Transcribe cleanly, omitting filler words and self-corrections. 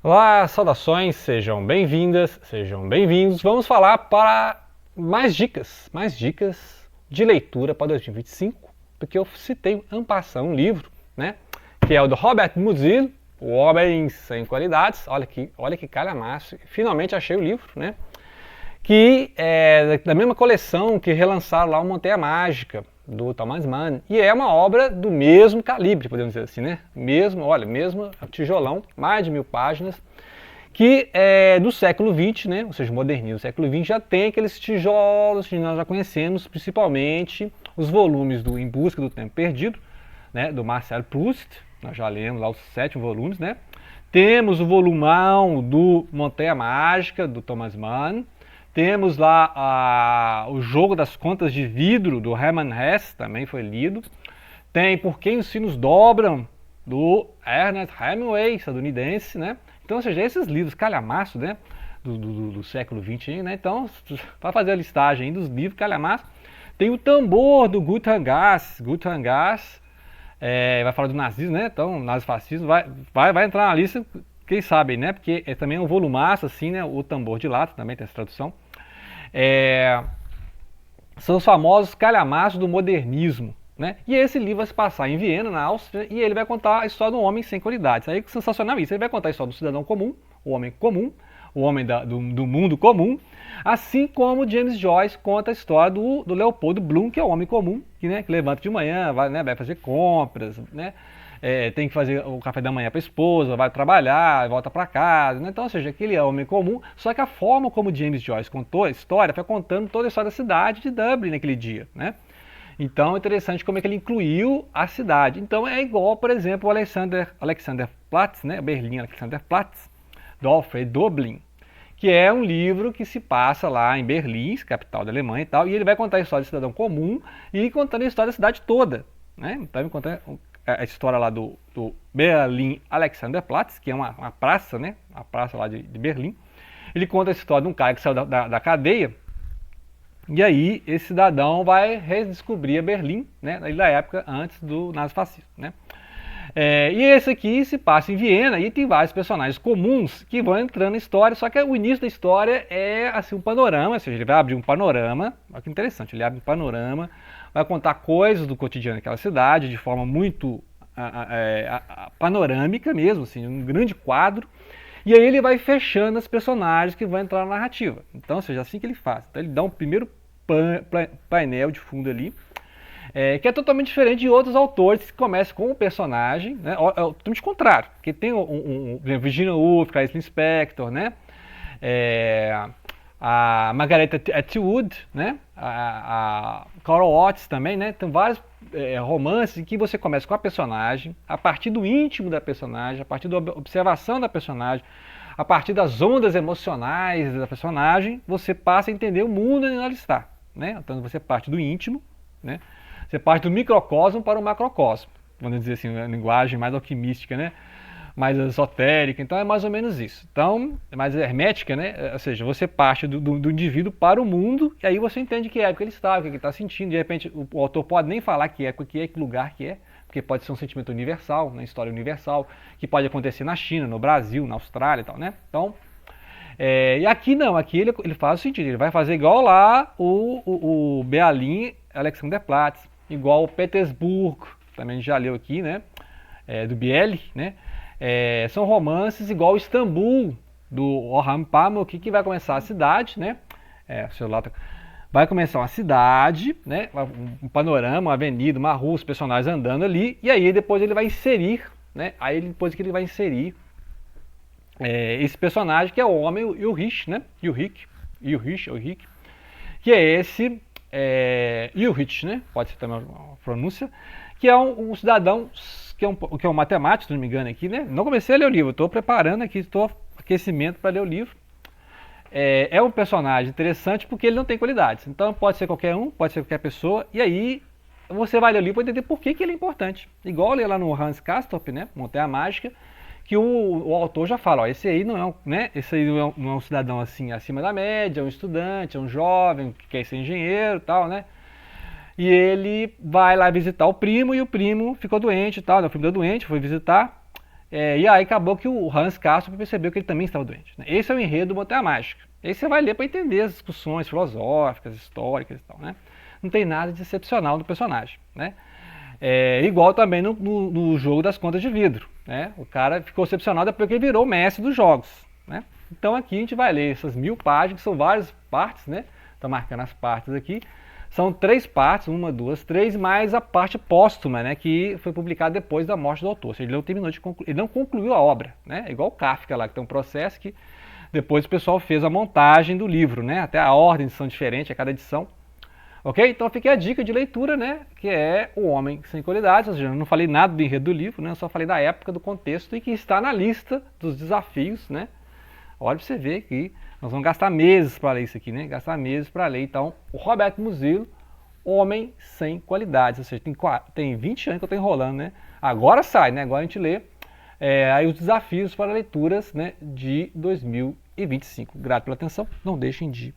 Olá, saudações, sejam bem-vindas, sejam bem-vindos. Vamos falar para mais dicas de leitura para 2025, porque eu citei en passant um livro, né, que é o do Robert Musil, O Homem Sem Qualidades. Olha que calhamaço, finalmente achei o livro, né, que é da mesma coleção que relançaram lá o Montanha Mágica, do Thomas Mann, e é uma obra do mesmo calibre, podemos dizer assim, né? Mesmo tijolão, mais de 1000 páginas, que é do século XX, né? Ou seja, modernismo do século XX, já tem aqueles tijolos que nós já conhecemos, principalmente os volumes do Em Busca do Tempo Perdido, né? Do Marcel Proust, nós já lemos lá os 7 volumes, né? Temos o volumão do Montanha Mágica, do Thomas Mann. Temos lá o Jogo das Contas de Vidro, do Hermann Hesse, também foi lido. Tem Por Quem os Sinos Dobram, do Ernest Hemingway, estadunidense, né? Então, ou seja, esses livros calhamaço, né? Do século XX, né? Então, para fazer a listagem dos livros calhamaço, tem o Tambor, do Gutham Grass. Gutham Grass vai falar do nazismo, né? Então, nazifascismo vai entrar na lista, quem sabe, né? Porque é também um volumaço, assim, né? O Tambor de Lata, também tem essa tradução. São os famosos calhamaços do modernismo, né? E esse livro vai se passar em Viena, na Áustria, e ele vai contar a história de um homem sem qualidades. Aí que sensacional isso, ele vai contar a história do cidadão comum, o homem do mundo comum, assim como James Joyce conta a história do Leopoldo Bloom, que é o homem comum, que levanta de manhã, vai fazer compras, né? Tem que fazer o café da manhã para a esposa, vai trabalhar, volta para casa, né? Então, ou seja, aquele é homem comum, só que a forma como James Joyce contou a história foi contando toda a história da cidade de Dublin naquele dia, né? Então é interessante como é que ele incluiu a cidade. Então é igual, por exemplo, o Alexanderplatz, né? Berlim Alexanderplatz, do Alfred Döblin, que é um livro que se passa lá em Berlim, capital da Alemanha e tal, e ele vai contar a história do cidadão comum e contando a história da cidade toda, né? Então ele conta a história lá do Berlin Alexanderplatz, que é uma praça, né? A praça lá de Berlim. Ele conta a história de um cara que saiu da cadeia, e aí esse cidadão vai redescobrir a Berlim, né? Da época antes do nazifascismo, né? E esse aqui se passa em Viena e tem vários personagens comuns que vão entrando na história, só que o início da história é assim um panorama, ou seja, ele vai abrir um panorama, olha que interessante, ele abre um panorama, vai contar coisas do cotidiano daquela cidade de forma muito panorâmica mesmo, assim, um grande quadro, e aí ele vai fechando os personagens que vão entrar na narrativa. Então, ou seja, assim que ele faz. Então ele dá um primeiro painel de fundo ali, que é totalmente diferente de outros autores que começam com o personagem, né? É totalmente contrário, porque tem Virginia Woolf, Clarice Lispector, né? A Margaret Atwood, né? A Carol Oates também, né? Tem vários romances em que você começa com a personagem, a partir do íntimo da personagem, a partir da observação da personagem, a partir das ondas emocionais da personagem, você passa a entender o mundo onde ela está, né? Então você parte do íntimo, né? Você parte do microcosmo para o macrocosmo, vamos dizer assim, uma linguagem mais alquimística, né? Mais esotérica, então é mais ou menos isso. Então, é mais hermética, né? Ou seja, você parte do indivíduo para o mundo, e aí você entende que época ele está, o que ele está sentindo. De repente, o autor pode nem falar que época que lugar que é, porque pode ser um sentimento universal, na história universal, que pode acontecer na China, no Brasil, na Austrália e tal, né? Então, e aqui não, aqui ele faz o sentido, ele vai fazer igual lá o Berlin Alexanderplatz, igual o Petersburgo, também a gente já leu aqui, né? Do Bieli, né? São romances igual Istambul, do Orhan Pamuk, que vai começar a cidade, né? Vai começar uma cidade, né? Um panorama, uma avenida, uma rua, os personagens andando ali, e aí depois ele vai inserir, né? Aí depois que ele vai inserir esse personagem que é o homem Ulrich, né? Ulrich, que é esse Ulrich, né? Pode ser também uma pronúncia, que é um cidadão que é um matemático, se não me engano aqui, né? Não comecei a ler o livro, estou preparando aqui, estou aquecimento para ler o livro. É um personagem interessante porque ele não tem qualidades. Então pode ser qualquer um, pode ser qualquer pessoa, e aí você vai ler o livro para entender por que ele é importante. Igual ler lá no Hans Castorp, né? Montanha Mágica, que o autor já fala, ó, esse aí não é, né? Esse aí não é um cidadão assim acima da média, é um estudante, é um jovem que quer ser engenheiro, e tal, né? E ele vai lá visitar o primo, e o primo ficou doente e tal, né? O primo deu doente, foi visitar, E aí acabou que o Hans Castorp percebeu que ele também estava doente. Né? Esse é o enredo do Montanha Mágica. Aí você vai ler para entender as discussões filosóficas, históricas e tal. Né? Não tem nada de excepcional no personagem. Né? Igual também no jogo das contas de vidro. Né? O cara ficou excepcional depois que ele virou mestre dos jogos. Né? Então aqui a gente vai ler essas 1000 páginas, que são várias partes, né? Estou marcando as partes aqui. São 3 partes, 1, 2, 3, mais a parte póstuma, né? Que foi publicada depois da morte do autor. Ou seja, ele não terminou ele não concluiu a obra, né? Igual o Kafka lá, que tem um processo que depois o pessoal fez a montagem do livro, né? Até a ordem são diferentes a cada edição. Ok? Então fica a dica de leitura, né? Que é O Homem Sem Qualidades. Ou seja, eu não falei nada do enredo do livro, né? Eu só falei da época, do contexto e que está na lista dos desafios, né? Olha para você ver que nós vamos gastar meses para ler isso aqui, né? Gastar meses para ler. Então, o Roberto Musillo, Homem Sem Qualidades. Ou seja, tem 20 anos que eu estou enrolando, né? Agora sai, né? Agora a gente lê aí os desafios para leituras, né, de 2025. Grato pela atenção. Não deixem de